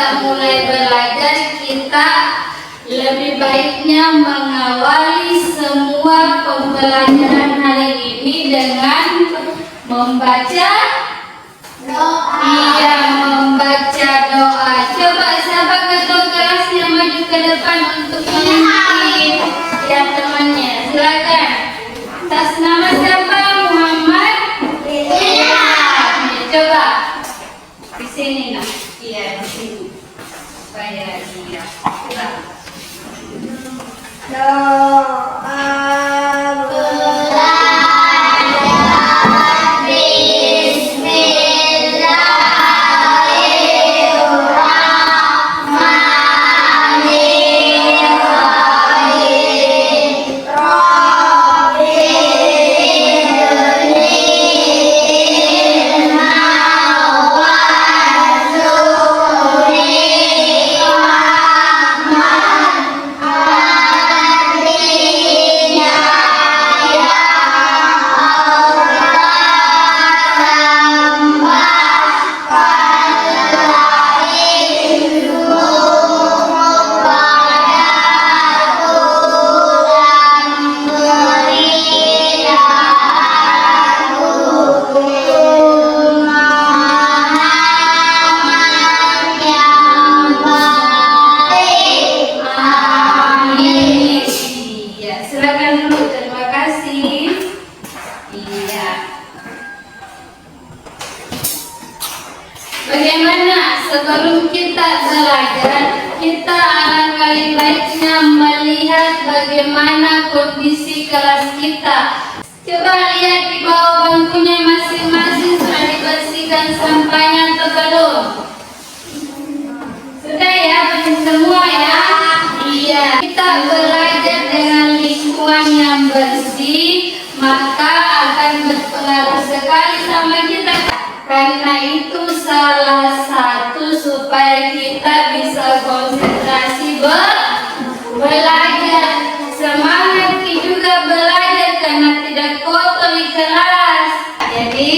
kita mulai belajar, kita lebih baiknya mengawali semua pembelajaran hari ini dengan membaca doa. Iya, membaca doa. Coba sahabat ketua kelasnya maju ke depan untuk mengikuti ya temannya. Silakan. Atas nama siapa? Muhammad? Iya. Coba di sini nak. Iya, di sini. Supaya dia. Coba. Doa. Bagaimana sebelum kita belajar, kita alangkah baiknya melihat bagaimana kondisi kelas kita. Coba lihat di bawah bangkunya masing-masing, sudah dibersihkan sampahnya atau belum? Sudah ya, bersih semua ya? Iya. Kita belajar dengan lingkungan yang bersih, maka akan berpengaruh sekali sama kita. Karena itu salah satu supaya kita bisa konsentrasi belajar. Semangat juga belajar karena tidak kotor di kelas. Jadi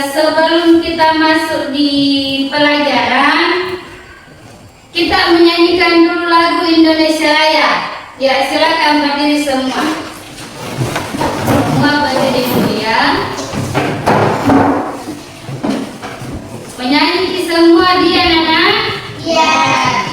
sebelum kita masuk di pelajaran, kita menyanyikan dulu lagu Indonesia Raya. Ya, silakan berdiri semua. Semua berdiri dulu ya. Menyanyi semua dia, Nana? Iya. Yeah.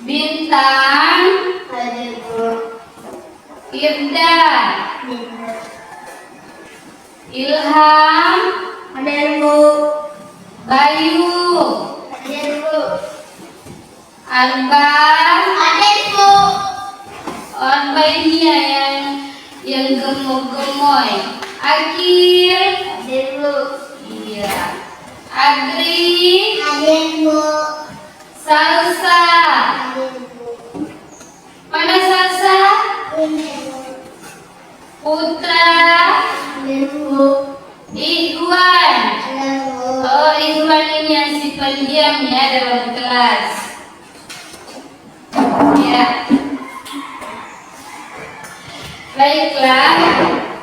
Bintang. Hadir Bu. Irdan. Hadir. Ilham. Hadir Bu. Bayu. Hadir Bu. Arban. Hadir Bu. Arban ini yang gemuk-gemoy. Akil. Hadir Bu. Iya. Adri. Hadir Bu. Salsa. Hadir Bu. Mana Salsa? Hadir Bu. Putra. Hadir Bu. Ikhwan. Hadir Bu. Oh, Ikhwan ini yang si pendiam ya dalam kelas. Ya. Baiklah,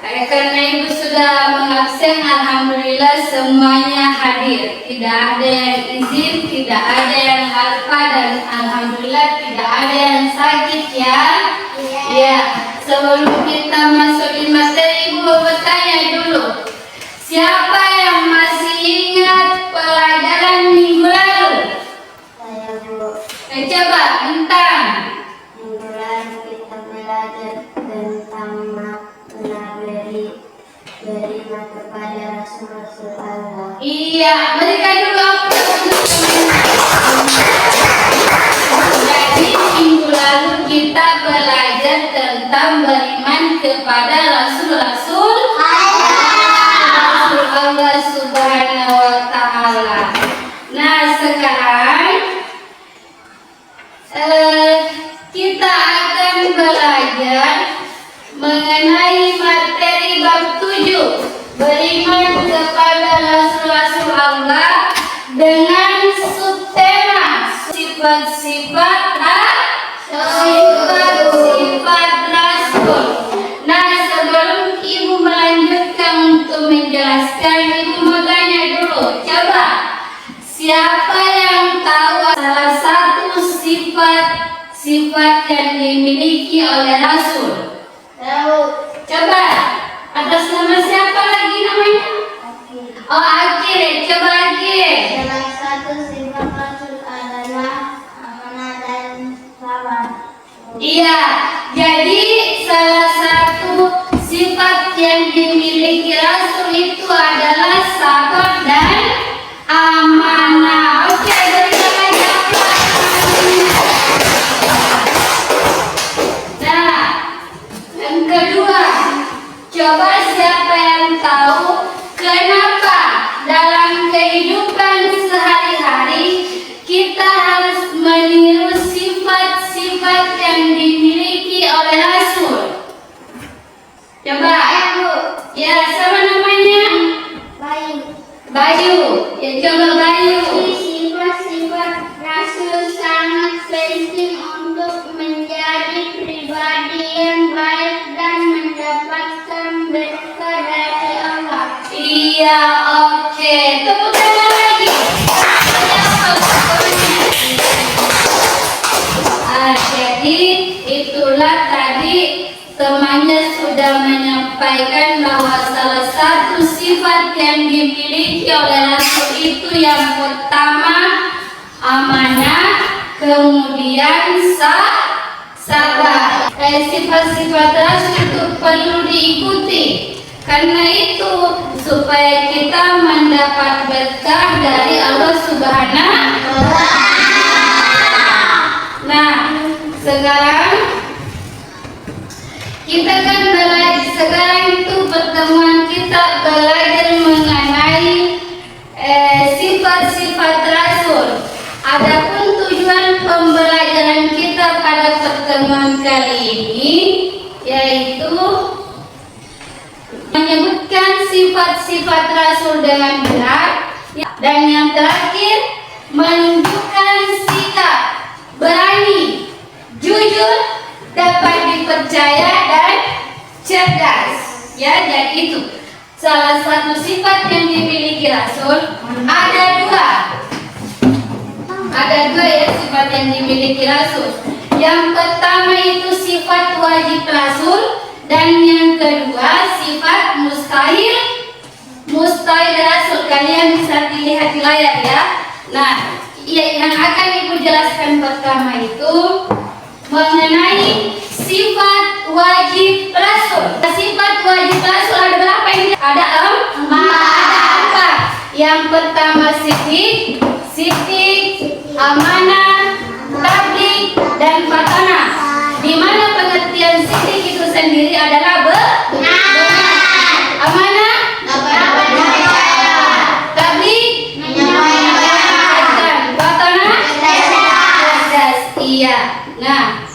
karena Ibu sudah mengabsen, alhamdulillah semuanya hadir. Tidak ada yang izin, tidak ada yang alfa, dan alhamdulillah tidak ada yang sakit ya. Ya, sebelum kita masuk di materi, Ibu bertanya dulu. Siapa yang masih ingat pelajaran minggu lalu? Saya Bu. Coba bentang. Minggu lalu kita belajar tentang makna beriman kepada Rasul Allah. Iya, berikan dulu aku. Jadi minggu lalu kita belajar tentang beriman kepada Rasul-Rasul Allah Subhanahu wa Ta'ala. Nah, sekarang kita akan belajar mengenai materi bab 7, beriman kepada Rasul-Rasul Allah, dengan subtema sifat-sifat Rasul. Nah, sebelum Ibu melanjutkan untuk menjelaskan, Ibu mau tanya dulu, coba siapa yang tahu salah satu sifat yang dimiliki oleh Rasul? Tahu. Coba, atas nama siapa lagi namanya? Oh, Akil. Coba Akil. Salah satu sifat Rasul adalah amanah dan sabar. Iya, jadi salah satu sifat yang dimiliki Rasul itu adalah sabar dan amanah. Oke, berikan lagi aplaus. Nah, yang kedua, coba siapa yang tahu kenapa dalam kehidupan sehari-hari kita harus meniru sifat-sifat yang dimiliki oleh Rasul? Coba, ya, sama namanya? Bayu. Ya, coba Bayu. Sifat-sifat Rasul sangat penting untuk menjadi pribadi yang baik dan mendapatkan berkah dari Allah. Iya, oke. Tepuk tangan lagi. Jadi itulah tadi temannya sudah menyampaikan bahwa salah satu sifat yang dimiliki oleh Rasul itu yang pertama amanah, kemudian sabar. Sifat-sifat Rasul itu perlu diikuti. Karena itu supaya kita mendapat berkah dari Allah Subhanahu wa Ta'ala. Nah, sekarang kita kan belajar, sekarang itu pertemuan kita belajar mengenai sifat-sifat Rasul. Adapun tujuan pembelajaran kita pada pertemuan kali ini yaitu menyebutkan sifat-sifat Rasul dengan benar, dan yang terakhir menunjukkan sikap berani, jujur, dapat dipercaya dan cerdas. Ya, jadi itu salah satu sifat yang dimiliki Rasul. Ada dua ya sifat yang dimiliki Rasul. Yang pertama itu sifat wajib Rasul, dan yang kedua sifat mustahil Rasul. Kalian bisa dilihat di layar ya. Nah, yang akan Ibu jelaskan pertama itu mengenai sifat wajib rasul. Sifat wajib rasul ada berapa ini? Ada empat. Yang pertama siddiq, amanah, tabligh, dan fatanah. Di mana pengertian siddiq itu sendiri adalah benar, amanah, tabligh, menyampaikan, fatanah, cerdas. Iya. Nah,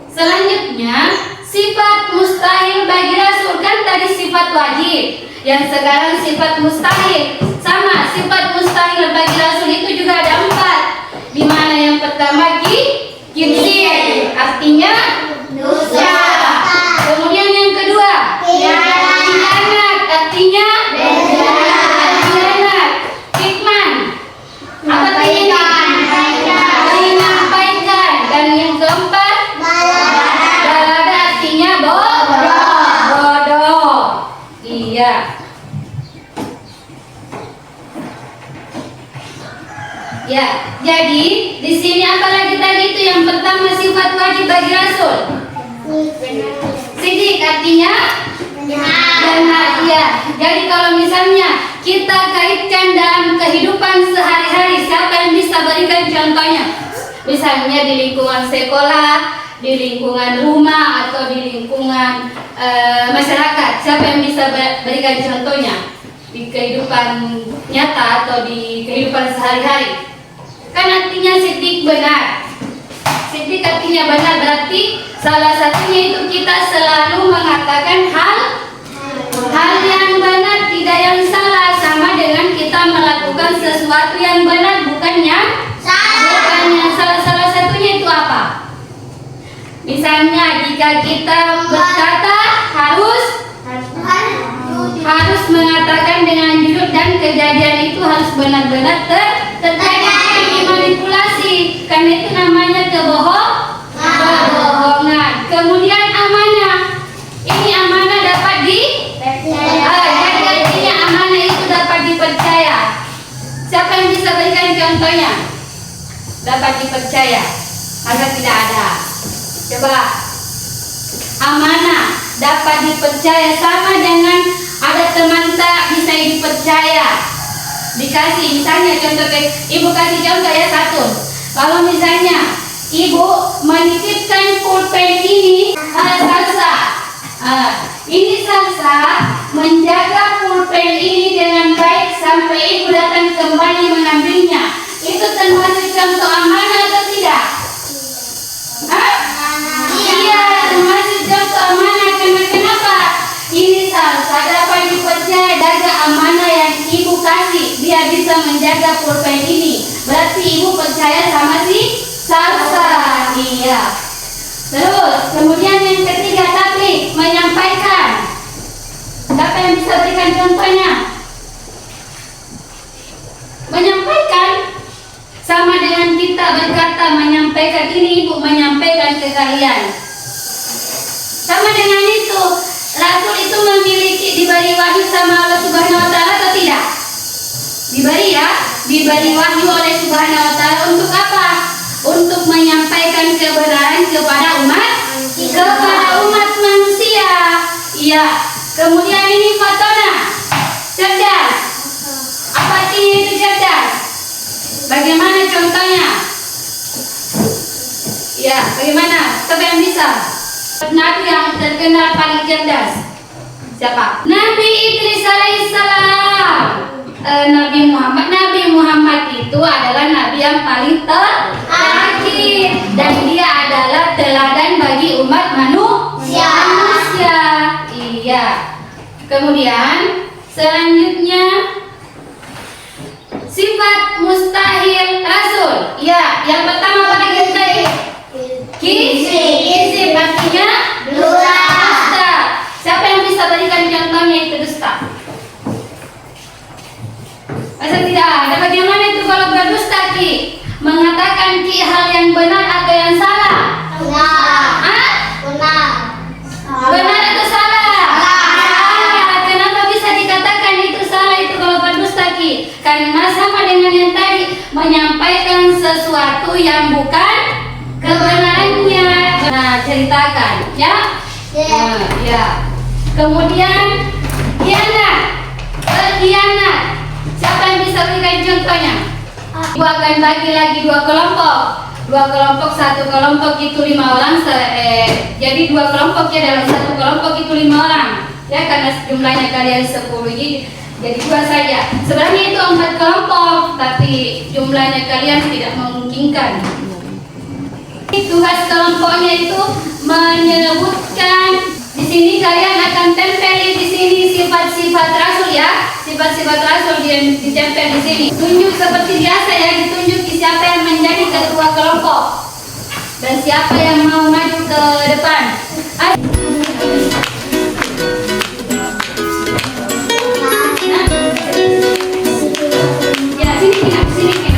selanjutnya sifat mustahil bagi rasul, kan tadi sifat wajib, yang sekarang sifat mustahil. Sama, sifat mustahil bagi rasul itu juga ada 4. Di mana yang pertama kibsir, artinya dusta. Kemudian yang kedua khianat, artinya khianat. Kitman, apa artinya? Menyampaikan. Dan yang keempat balada, artinya bodoh. Iya. Ya, jadi di sini apalagi tadi itu yang pertama sifat wajib bagi rasul. Siddiq artinya benar. Ya. Jadi kalau misalnya kita kaitkan dalam kehidupan sehari-hari, siapa yang bisa berikan contohnya? Misalnya di lingkungan sekolah, di lingkungan rumah, atau di lingkungan masyarakat, siapa yang bisa berikan contohnya di kehidupan nyata atau di kehidupan sehari-hari? Kan artinya siddiq benar. Siddiq artinya benar, berarti salah satunya itu kita selalu mengatakan hal yang benar, tidak yang salah. Sama dengan kita melakukan sesuatu yang benar, bukan yang salah. Salah satunya itu apa? Misalnya jika kita berkata harus mengatakan dengan jujur, dan kejadian itu harus benar-benar terjadi. Manipulasi, karena itu namanya kebohongan. Kemudian amanah, ini amanah dapat jadi artinya amanah itu dapat dipercaya. Siapa yang bisa berikan contohnya? Dapat dipercaya, maka tidak ada. Coba, amanah dapat dipercaya sama dengan ada teman tak bisa dipercaya. Dikasih misalnya contoh, ibu kasih contoh ya satu. Kalau misalnya ibu menitipkan pulpen ini Salsa, ini Salsa menjaga pulpen ini dengan baik sampai ibu datang kembali mengambilnya, itu termasuk contoh amanah atau tidak? Iya, termasuk contoh amanah. Kenapa? Ini Salsa dapat dipercaya, jaga amanah yang ibu kasih, dia bisa menjaga pulpen ini. Berarti ibu percaya sama si Salsa. Iya. Terus, kemudian yang ketiga tadi menyampaikan. Siapa yang bisa berikan contohnya? Menyampaikan sama dengan kita berkata menyampaikan, ini ibu menyampaikan ke kalian. Sama dengan itu, Rasul itu memiliki diberi wahyu sama Allah Subhanahu wa taala atau tidak? Diberi ya, diberi wahyu oleh Subhanahu wa taala untuk apa? Untuk menyampaikan kebenaran kepada umat manusia. Iya. Kemudian ini fatona, cerdas. Apa artinya itu cerdas? Bagaimana contohnya? Ya, bagaimana? Siapa yang bisa? Nabi yang terkenal paling cerdas siapa? Nabi Idris alaihissalam. Nabi Muhammad itu adalah nabi yang paling terakhir, dan dia adalah teladan bagi umat manusia. Iya. Kemudian selanjutnya sifat mustahil rasul. Ya, yang pertama apa lagi tadi? Kizib artinya dusta. Siapa yang bisa berikan contohnya itu dusta? Masa tidak ada? Bagaimana itu kalau berdusta, Ki? Mengatakan Ki hal yang benar atau yang salah? Benar atau salah? Kenapa bisa dikatakan itu salah itu kalau berdusta, Ki? Karena sama dengan yang tadi, menyampaikan sesuatu yang bukan kebenarannya. Nah, ceritakan, ya. Ya. Kemudian berkhianat. Siapa yang bisa berikan contohnya? Ibu akan bagi lagi dua kelompok. Satu kelompok itu 5 orang. Jadi 2 kelompok ya, dalam satu kelompok itu 5 orang. Ya, karena jumlahnya kalian 10 jadi 2 saja. Sebenarnya itu 4 kelompok, tapi jumlahnya kalian tidak memungkinkan. Tugas kelompoknya itu menyebutkan. Di sini kalian akan tempeli di sini sifat-sifat rasul ya. Sifat-sifat rasul ditempel di sini. Tunjuk seperti biasa ya, ditunjuk siapa yang menjadi ketua kelompok dan siapa yang mau maju ke depan. Ya, sini.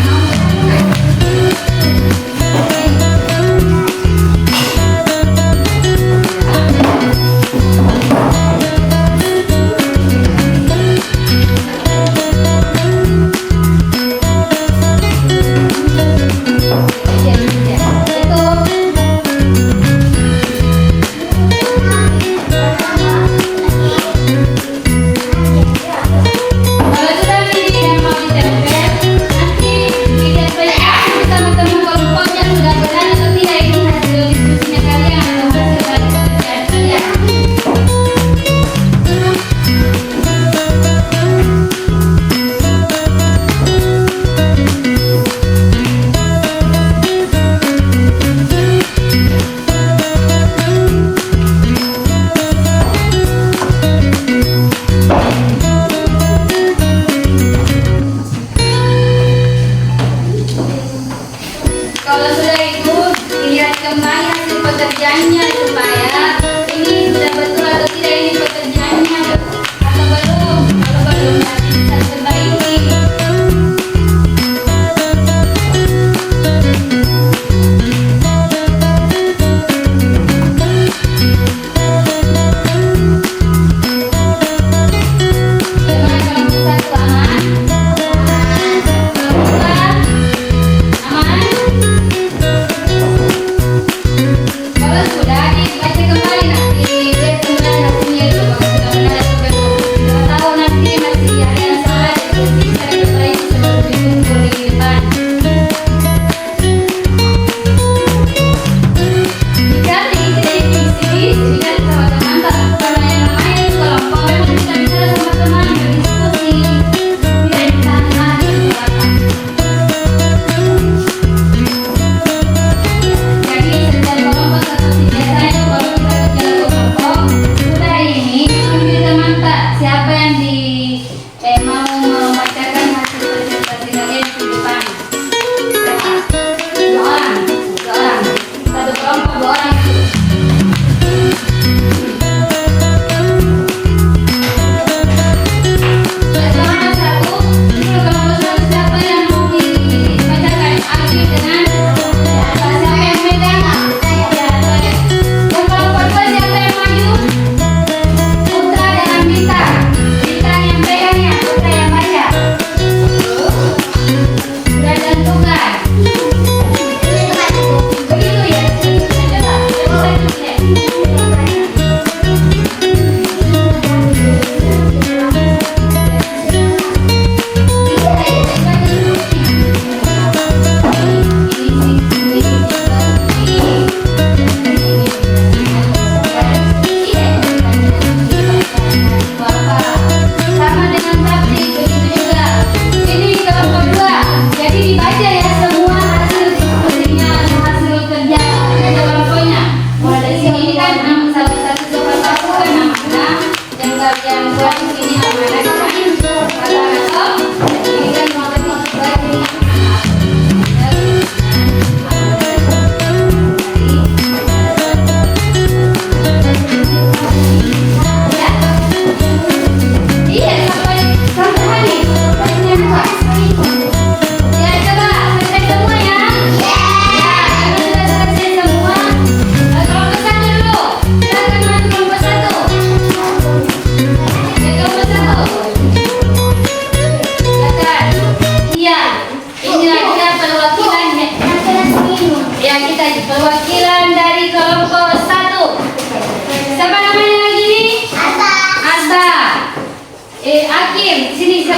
Kalau sudah itu, dilihat kembali hasil pekerjaannya supaya ini sudah betul atau tidak ini pekerjaannya atau belum. Kalau belum, bisa perbaiki.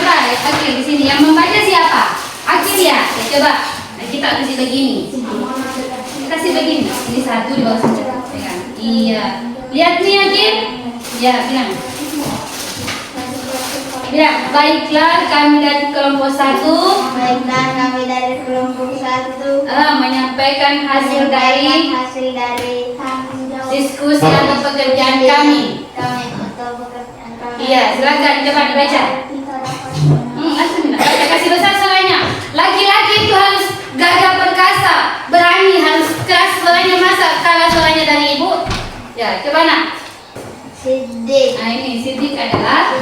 coba Akil di sini. Yang membaca siapa? Akil ya. Ya coba. Nah, kita kasih begini. Kasih begini. Ini satu di bawah saja. Pegang. Iya. Lihat nih Akil. Ya, bilang. Bilang, baiklah kami dari kelompok 1. Baiklah kami dari kelompok 1 menyampaikan hasil dari tanggung jawab diskusi atau pekerjaan kami. atau pekerjaan kami. Iya, silakan coba dibaca. Baca kasih besar suaranya. Laki-laki itu harus gagah perkasa, berani, harus keras suaranya. Masa kalah suaranya dari ibu? Ya, coba nak. Siddiq. Nah ini Siddiq adalah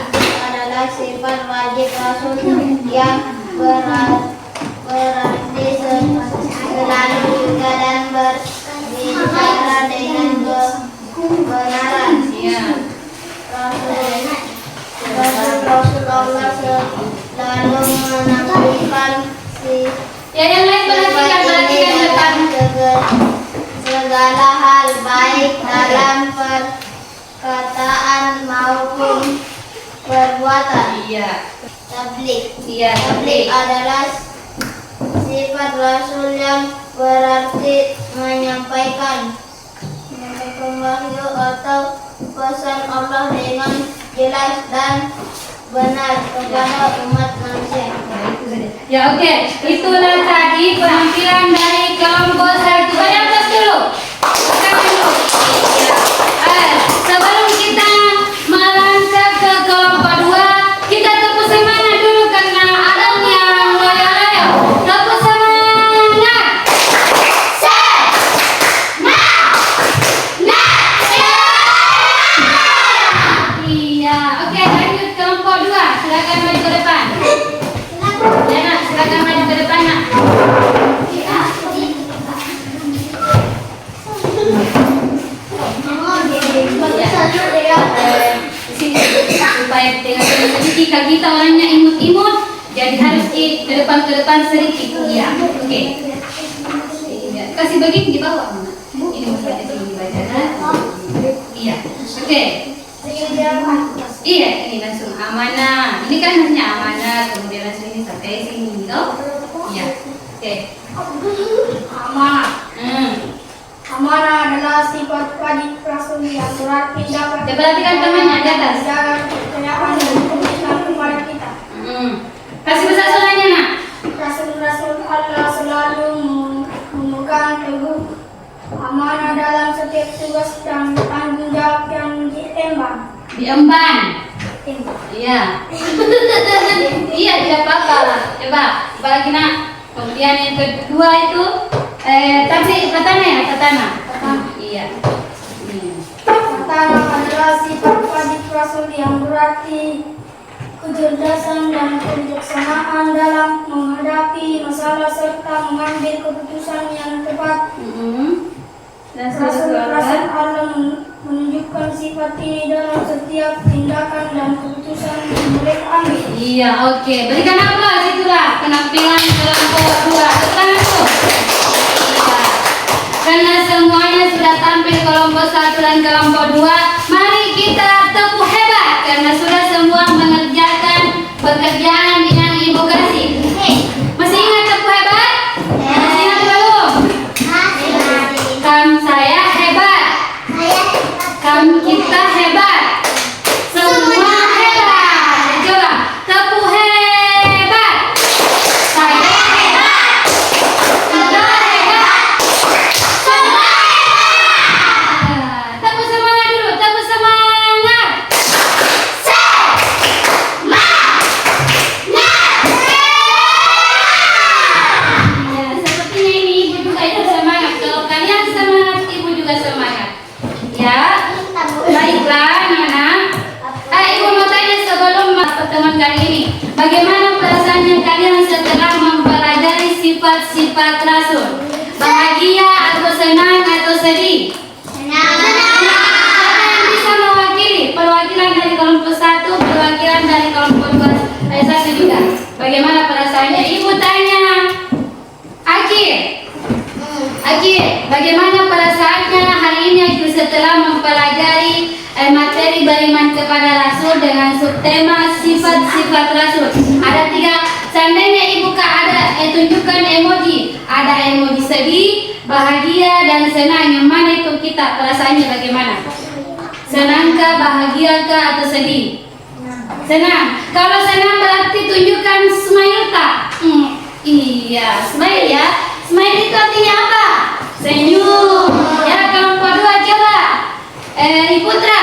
Sifat wajib Rasul yang berarti selalu juga dan berbicara dengan kebenaran. iya. Rasulullah selalu menampilkan Ya yang lain perhatikan depan. segala hal baik dalam perkataan maupun perbuatan. Iya. Tabligh. Iya, Tabligh adalah sifat Rasul yang berarti menyampaikan wahyu atau pesan Allah dengan jelas dan benar kepada umat manusia. Ya oke, itulah tadi penampilan dari kelompok 1. Pada atas dulu. Bukan dulu. Ya. Sebelum kita melangkah ke kelompok 2, kita tepuk semangat dulu karena adanya orang loyo-loyo. Tepuk semangat. Iya, oke lanjut kelompok 2. Silakan maju ke depan. Ya nak, silakan maju ke depan nak. Sini supaya tengok sedikit kita orangnya imut-imut, jadi harus ke depan sedikit. Iya, oke. Kasih bagian di bawah mana? Ini mesti di sini dibaca. Iya, oke. Iya, ini langsung amanah. Ini kan harusnya amanah, kemudian langsung ini sampai sini, toh? Iya, oke. Amanah. Amanah adalah sifat wajib Rasul yang berarti dapat Perhatikan temannya di atas. menjaga kepercayaan dan komitmen kepada kita. Kasih besar suaranya nak. Rasul-Rasul Allah selalu memegang teguh amanah dalam setiap tugas dan tanggung jawab yang diemban. Diemban. Iya. Iya, tidak apa-apa lah. Coba lagi nak. Kemudian yang kedua itu tatana. Iya. Pertama adalah sifat wajib Rasul yang berarti kecerdasan dan kebijaksanaan dalam menghadapi masalah serta mengambil keputusan yang tepat. Rasul Allah menunjukkan sifat ini dalam setiap tindakan dan keputusan yang mereka ambil. Iya, oke. Berikan aplaus itulah penampilan kelompok 2. Tangan tuh. Iya. Karena semuanya sudah tampil kelompok 1 dan kelompok 2, mari kita tepuk hebat karena sudah semua mengerjakan pekerjaan yang Ibu kasih. Masih ingat tepuk hebat? Masih ingat belum? Saya hebat. Kita hebat. Semua hebat. Coba tepuk hebat. Saya hebat. Kita hebat. Semua hebat. Tepuk semangat dulu. Tepuk semangat. Ya, sepertinya ini Ibu juga ikut semangat. Kalau kalian semangat, Ibu juga semangat. Ya. Baiklah, anak-anak. Ibu mau tanya sebelum pertemuan kali ini, bagaimana perasaannya kalian setelah mempelajari sifat-sifat Rasul? Bahagia atau senang atau sedih? Siapa yang bisa mewakili? Perwakilan dari kelompok 1, perwakilan dari kelompok 2, saya satu juga. Bagaimana perasaannya? Ibu tanya. Akil, bagaimana perasaannya hari ini Akil setelah mempelajari materi beriman kepada Rasul? Rasul dengan subtema sifat-sifat Rasul. Ada 3. Seandainya ibu ada tunjukkan emoji. Ada emoji sedih, bahagia, dan senang. Yang mana itu kita perasaannya bagaimana? Senangkah, bahagiakah, atau sedih? Senang. Kalau senang berarti tunjukkan smile tak? Iya, smile ya. Smile itu artinya apa? Senyum. Ya, kelompok 2 coba. Putra.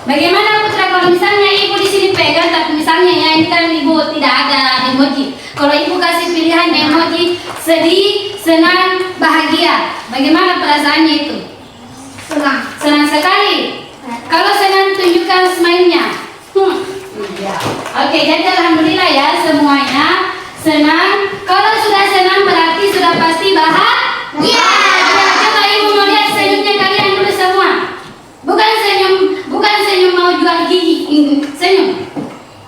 Bagaimana Putra kalau misalnya ibu di sini pegang, tapi misalnya ya ini kan ibu tidak ada emoji. Kalau ibu kasih pilihan emoji sedih, senang, bahagia, bagaimana perasaannya itu? Senang. Senang sekali. Kalau senang tunjukkan smile-nya. Iya. Oke, jadi alhamdulillah ya semuanya senang. Kalau sudah senang berarti sudah pasti bahagia. Ya, coba ibu mau lihat senyumnya kalian dulu semua. Bukan senyum mau jual gigi. Senyum.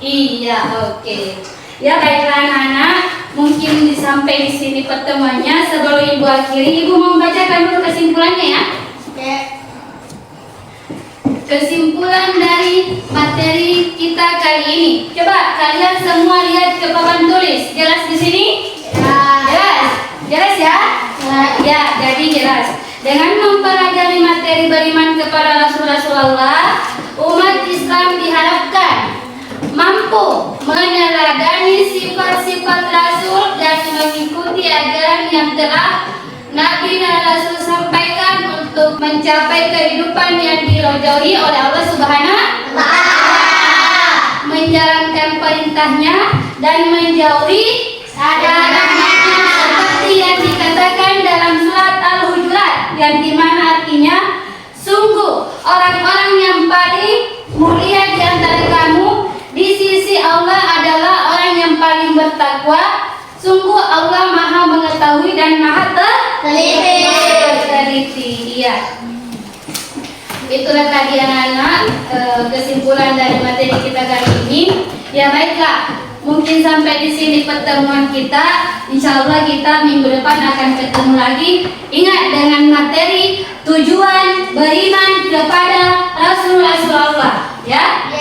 Iya, oke. Ya baiklah anak-anak, mungkin sampai di sini pertemuannya. Sebelum ibu akhiri, ibu mau bacakan dulu kesimpulannya ya. Oke. Kesimpulan dari materi kita kali ini. Coba kalian semua lihat ke papan tulis. Jelas di sini? Jelas. Jelas ya? Ya, jadi jelas. Dengan mempelajari materi beriman kepada Rasulullah, umat Islam diharapkan mampu meneladani sifat-sifat Rasul dan mengikuti ajaran yang telah Nabi dan Rasul sampaikan untuk mencapai kehidupan yang diridhoi oleh Allah Subhanahu wa Ta'ala, menjalankan perintahnya dan menjauhi larangannya seperti yang dikatakan dalam surat Al-Hujurat, yang dimana artinya sungguh orang-orang yang paling mulia di antara kamu di sisi Allah adalah orang yang paling bertakwa. Sungguh Allah Maha mengetahui dan Maha teliti. Iya. Itulah tadi anak-anak kesimpulan dari materi kita kali ini. Ya baiklah, mungkin sampai di sini pertemuan kita. Insya Allah kita minggu depan akan ketemu lagi. Ingat dengan materi tujuan beriman kepada Rasulullah. Ya.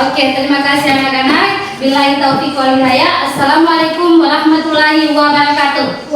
Oke, terima kasih anak-anak. Billahi taufiq wal hidayah. Assalamualaikum warahmatullahi wabarakatuh.